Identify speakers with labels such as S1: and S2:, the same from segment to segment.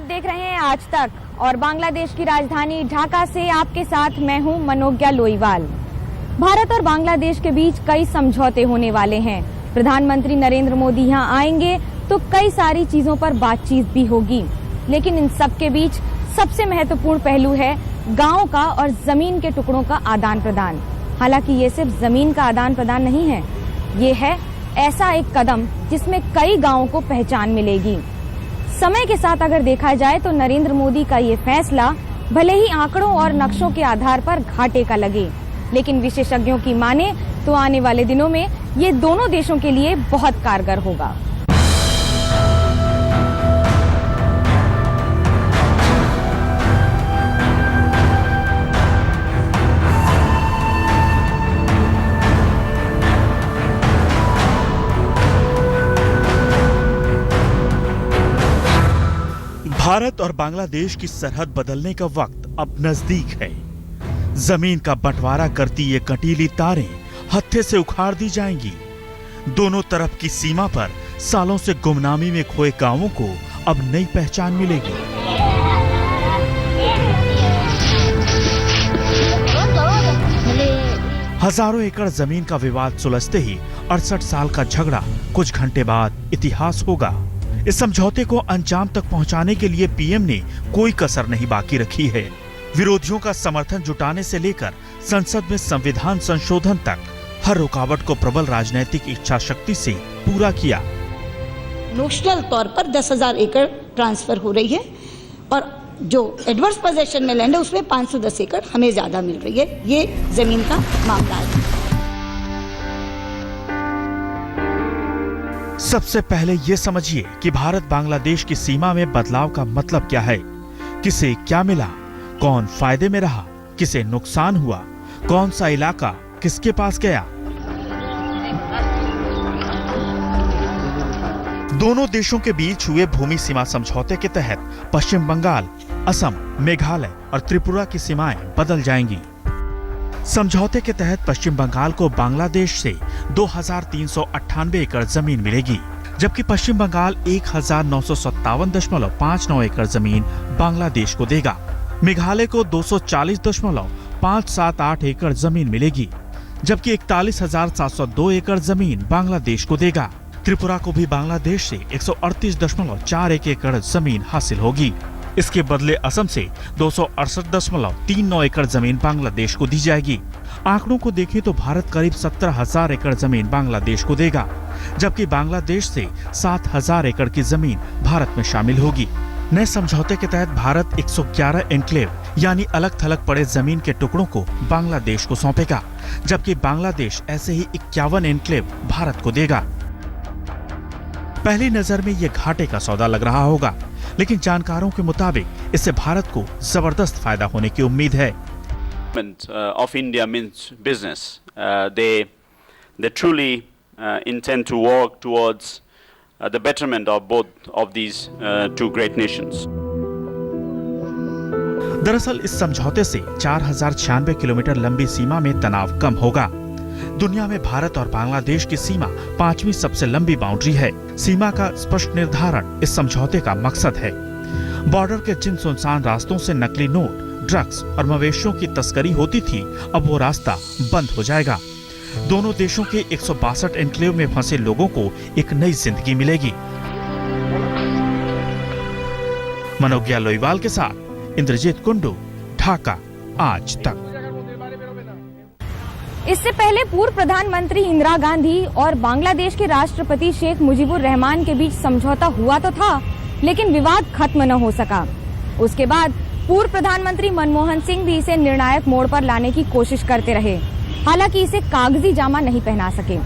S1: देख रहे हैं आज तक और बांग्लादेश की राजधानी ढाका से आपके साथ मैं हूं मनोज्ञा लोईवाल। भारत और बांग्लादेश के बीच कई समझौते होने वाले हैं। प्रधानमंत्री नरेंद्र मोदी यहां आएंगे तो कई सारी चीजों पर बातचीत भी होगी, लेकिन इन सब के बीच सबसे महत्वपूर्ण पहलू है गांव का और जमीन के टुकड़ों का आदान प्रदान। हालांकि ये सिर्फ जमीन का आदान प्रदान नहीं है, ये है ऐसा एक कदम जिसमें कई गांवों को पहचान मिलेगी। समय के साथ अगर देखा जाए तो नरेंद्र मोदी का ये फैसला भले ही आंकड़ों और नक्शों के आधार पर घाटे का लगे, लेकिन विशेषज्ञों की माने तो आने वाले दिनों में ये दोनों देशों के लिए बहुत कारगर होगा।
S2: भारत और बांग्लादेश की सरहद बदलने का वक्त अब नजदीक है। जमीन का बंटवारा करती ये कंटीली तारें हत्थे से उखाड़ दी जाएंगी। दोनों तरफ की सीमा पर सालों से गुमनामी में खोए गांवों को अब नई पहचान मिलेगी। हजारों एकड़ जमीन का विवाद सुलझते ही 68 साल का झगड़ा कुछ घंटे बाद इतिहास होगा। इस समझौते को अंजाम तक पहुंचाने के लिए पीएम ने कोई कसर नहीं बाकी रखी है। विरोधियों का समर्थन जुटाने से लेकर संसद में संविधान संशोधन तक हर रुकावट को प्रबल राजनीतिक इच्छा शक्ति से पूरा किया।
S3: नोशनल तौर पर 10,000 एकड़ ट्रांसफर हो रही है और जो एडवर्स पोजेशन में लैंड है उसमें 510 एकड़ हमें ज्यादा मिल रही है। ये जमीन का मामला है।
S2: सबसे पहले ये समझिए कि भारत बांग्लादेश की सीमा में बदलाव का मतलब क्या है, किसे क्या मिला, कौन फायदे में रहा, किसे नुकसान हुआ, कौन सा इलाका किसके पास गया। दोनों देशों के बीच हुए भूमि सीमा समझौते के तहत पश्चिम बंगाल, असम, मेघालय और त्रिपुरा की सीमाएं बदल जाएंगी। समझौते के तहत पश्चिम बंगाल को बांग्लादेश से 2398 एकड़ जमीन मिलेगी, जबकि पश्चिम बंगाल 1957.59 एकड़ जमीन बांग्लादेश को देगा। मेघालय को 240.578 एकड़ जमीन मिलेगी, जबकि 41,702 एकड़ जमीन बांग्लादेश को देगा। त्रिपुरा को भी बांग्लादेश से 138.41 एकड़ जमीन हासिल होगी। इसके बदले असम से 268.39 एकड़ जमीन बांग्लादेश को दी जाएगी। आंकड़ों को देखें तो भारत करीब 17,000 एकड़ जमीन बांग्लादेश को देगा, जबकि बांग्लादेश से 7,000 एकड़ की जमीन भारत में शामिल होगी। नए समझौते के तहत भारत 111 एन्क्लेव यानी अलग थलग पड़े जमीन के टुकड़ों को बांग्लादेश को सौंपेगा, जबकि बांग्लादेश ऐसे ही 51 एन्क्लेव भारत को देगा। पहली नजर में ये घाटे का सौदा लग रहा होगा, लेकिन जानकारों के मुताबिक इससे भारत को जबरदस्त फायदा होने की उम्मीद है।
S4: Of India means business. They truly intend to work towards the betterment of both of these two great nations.
S2: दरअसल इस समझौते से 4096 किलोमीटर लंबी सीमा में तनाव कम होगा। दुनिया में भारत और बांग्लादेश की सीमा 5वीं सबसे लंबी बाउंड्री है। सीमा का स्पष्ट निर्धारण इस समझौते का मकसद है। बॉर्डर के जिन सुनसान रास्तों से नकली नोट, ड्रग्स और मवेशियों की तस्करी होती थी, अब वो रास्ता बंद हो जाएगा। दोनों देशों के 162 एन्क्लेव में फंसे लोगों को एक नई जिंदगी मिलेगी। मनोज्ञा लोईवाल के साथ इंद्रजीत कुंडू, ढाका, आज तक।
S1: इससे पहले पूर्व प्रधानमंत्री इंदिरा गांधी और बांग्लादेश के राष्ट्रपति शेख मुजीबुर रहमान के बीच समझौता हुआ तो था, लेकिन विवाद खत्म न हो सका। उसके बाद पूर्व प्रधानमंत्री मनमोहन सिंह भी इसे निर्णायक मोड़ पर लाने की कोशिश करते रहे, हालांकि इसे कागजी जामा नहीं पहना सके।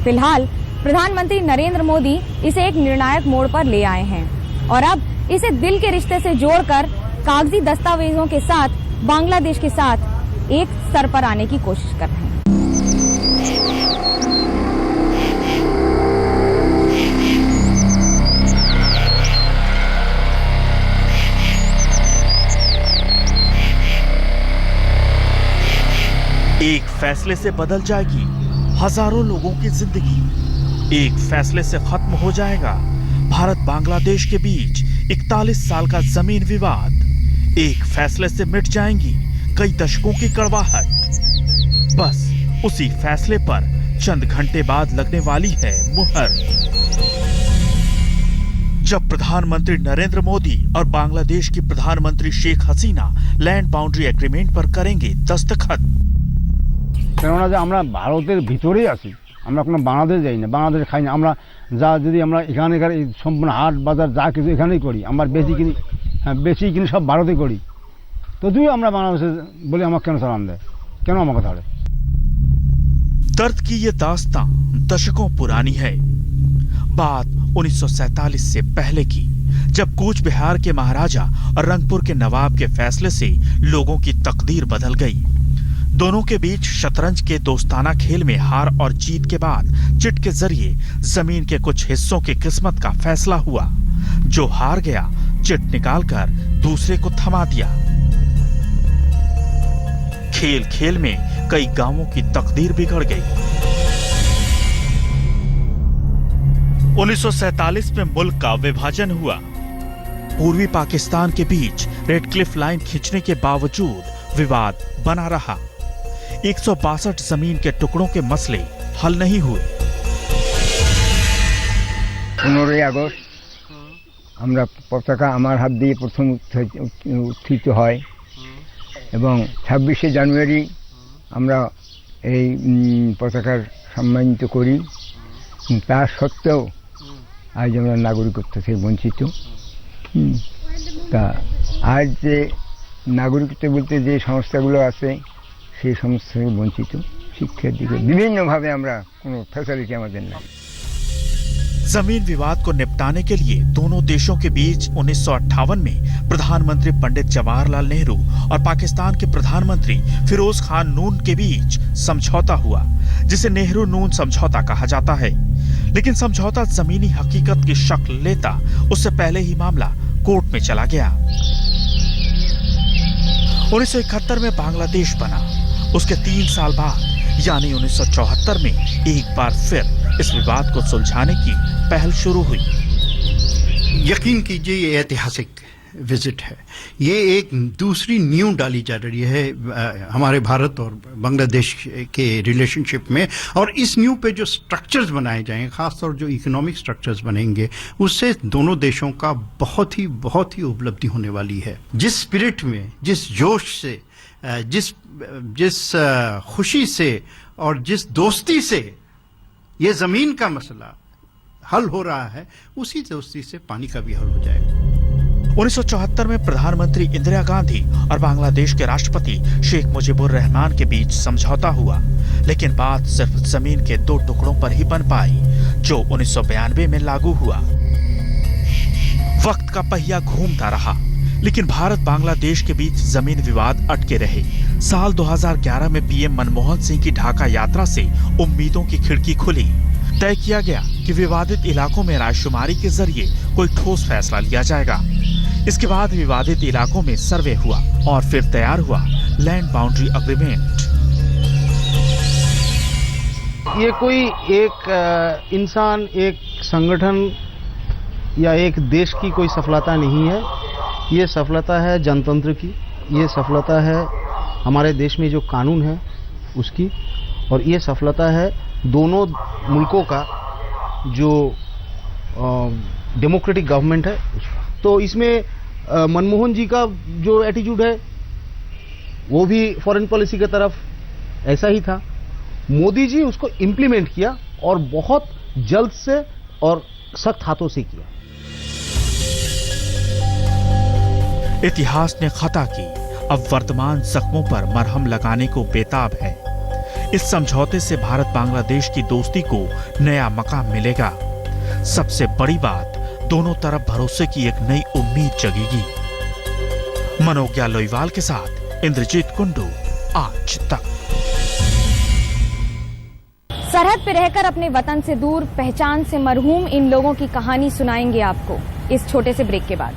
S1: फिलहाल प्रधानमंत्री नरेंद्र मोदी इसे एक निर्णायक मोड़ पर ले आए हैं और अब इसे दिल के रिश्ते से जोड़कर कागजी दस्तावेजों के साथ बांग्लादेश के साथ एक स्तर पर आने की कोशिश कर रहे हैं।
S2: एक फैसले से बदल जाएगी हजारों लोगों की जिंदगी। एक फैसले से खत्म हो जाएगा भारत बांग्लादेश के बीच 41 साल का जमीन विवाद एक फैसले से मिट जाएंगी कई दशकों की कड़वाहट। बस उसी फैसले पर चंद घंटे बाद लगने वाली है मुहर। जब प्रधानमंत्री नरेंद्र मोदी और बांग्लादेश की प्रधानमंत्री Sheikh Hasina land boundary agreement पर करेंगे दस्तखत।
S5: কেননা যে আমরা ভারতের ভিতরেই আছি, আমরা কোনো বাংলাদেশ যাই না, বাংলাদেশ খাই না। আমরা যা যদি আমরা এখানকার সম্পূর্ণ হাট বাজার যা কিছু এখানেই করি, আমরা বেশি কিনি সব ভারতে করি। তো যদি আমরা বাংলাদেশে বলি আমাকে কেন সালাম দেয়, কেন আমাকে ধরে?
S2: दर्द की ये दास्तां दशकों पुरानी है। बात 1947 से पहले की, जब कूच बिहार के महाराजा और रंगपुर के नवाब के फैसले से लोगों की तकदीर बदल गई। दोनों के बीच शतरंज के दोस्ताना खेल में हार और जीत के बाद चिट के जरिए जमीन के कुछ हिस्सों की किस्मत का फैसला हुआ। जो हार गया चिट निकालकर दूसरे को थमा दिया। खेल खेल में कई गांवों की तकदीर बिगड़ गई। 1947 में मुल्क का विभाजन हुआ। पूर्वी पाकिस्तान के बीच रेड क्लिफ लाइन खींचने के बावजूद विवाद बना रहा। 162 जमीन के टुकड़ों के मसले हल नहीं हुए।
S5: 15 আগস্ট আমরা পতাকা আমার হাত দিয়ে প্রথম উত্থিত হয় এবং 26শে জানুয়ারি আমরা এই পতাকার সম্মানিত করি। তা সত্ত্বেও আজ আমরা নাগরিকত্ব থেকে বঞ্চিত। তা আজ যে নাগরিকত্ব বলতে যে সংস্থাগুলো আছে সেই সমস্ত থেকে বঞ্চিত। শিক্ষার দিকে বিভিন্নভাবে আমরা কোনো ফ্যাসিলিটি আমাদের নাই।
S2: जमीन विवाद को निपटाने के लिए दोनों देशों के बीच 1958 में प्रधानमंत्री पंडित जवाहरलाल नेहरू और पाकिस्तान के प्रधानमंत्री फिरोज खान नून के बीच समझौता हुआ, जिसे नेहरू नून समझौता कहा जाता है। लेकिन समझौता जमीनी हकीकत की शक्ल लेता उससे पहले ही मामला कोर्ट में चला गया। 1971 में बांग्लादेश बना। उसके 3 साल बाद यानी 1974 में एक बार फिर इस विवाद को सुलझाने की पहल शुरू हुई।
S6: यकीन कीजिए ये ऐतिहासिक विजिट है। ये एक दूसरी नींव डाली जा रही है हमारे भारत और बांग्लादेश के रिलेशनशिप में। और इस नींव पे जो स्ट्रक्चर्स बनाए जाएंगे, खासतौर जो इकोनॉमिक स्ट्रक्चर्स बनेंगे, उससे दोनों देशों का बहुत ही उपलब्धि होने वाली है। जिस स्पिरिट में, जिस जोश से, जिस खुशी से और जिस दोस्ती से ये जमीन का मसला हल हो रहा है, उसी दोस्ती से पानी का भी हल हो जाएगा।
S2: 1974 में प्रधानमंत्री इंदिरा गांधी और बांग्लादेश के राष्ट्रपति शेख मुजीबुर रहमान के बीच समझौता हुआ। लेकिन बात सिर्फ जमीन के 2 टुकड़ों पर ही बन पाई, जो 1992 में लागू हुआ। वक्त का पहिया घूमता रहा, लेकिन भारत बांग्लादेश के बीच जमीन विवाद अटके रहे। साल 2011 में पीएम मनमोहन सिंह की ढाका यात्रा से उम्मीदों की खिड़की खुली। तय किया गया कि विवादित इलाकों में रायशुमारी के जरिए कोई ठोस फैसला लिया जाएगा। इसके बाद विवादित इलाकों में सर्वे हुआ और फिर तैयार हुआ लैंड बाउंड्री एग्रीमेंट।
S7: ये कोई एक इंसान, एक संगठन या एक देश की कोई सफलता नहीं है। ये सफलता है जनतंत्र की, ये सफलता है हमारे देश में जो कानून है उसकी, और ये सफलता है दोनों मुल्कों का जो डेमोक्रेटिक गवर्नमेंट है। तो इसमें मनमोहन जी का जो एटीट्यूड है वो भी फॉरेन पॉलिसी की तरफ ऐसा ही था। मोदी जी उसको इम्प्लीमेंट किया और बहुत जल्द से और सख्त हाथों से किया।
S2: इतिहास ने खता की, अब वर्तमान जख्मों पर मरहम लगाने को बेताब है। इस समझौते से भारत बांग्लादेश की दोस्ती को नया मकाम मिलेगा। सबसे बड़ी बात, दोनों तरफ भरोसे की एक नई उम्मीद जगेगी। मनोज्ञा लोईवाल के साथ इंद्रजीत कुंडू, आज तक।
S1: सरहद पे रहकर अपने वतन से दूर, पहचान से मरहूम इन लोगों की कहानी सुनाएंगे आपको इस छोटे से ब्रेक के बाद।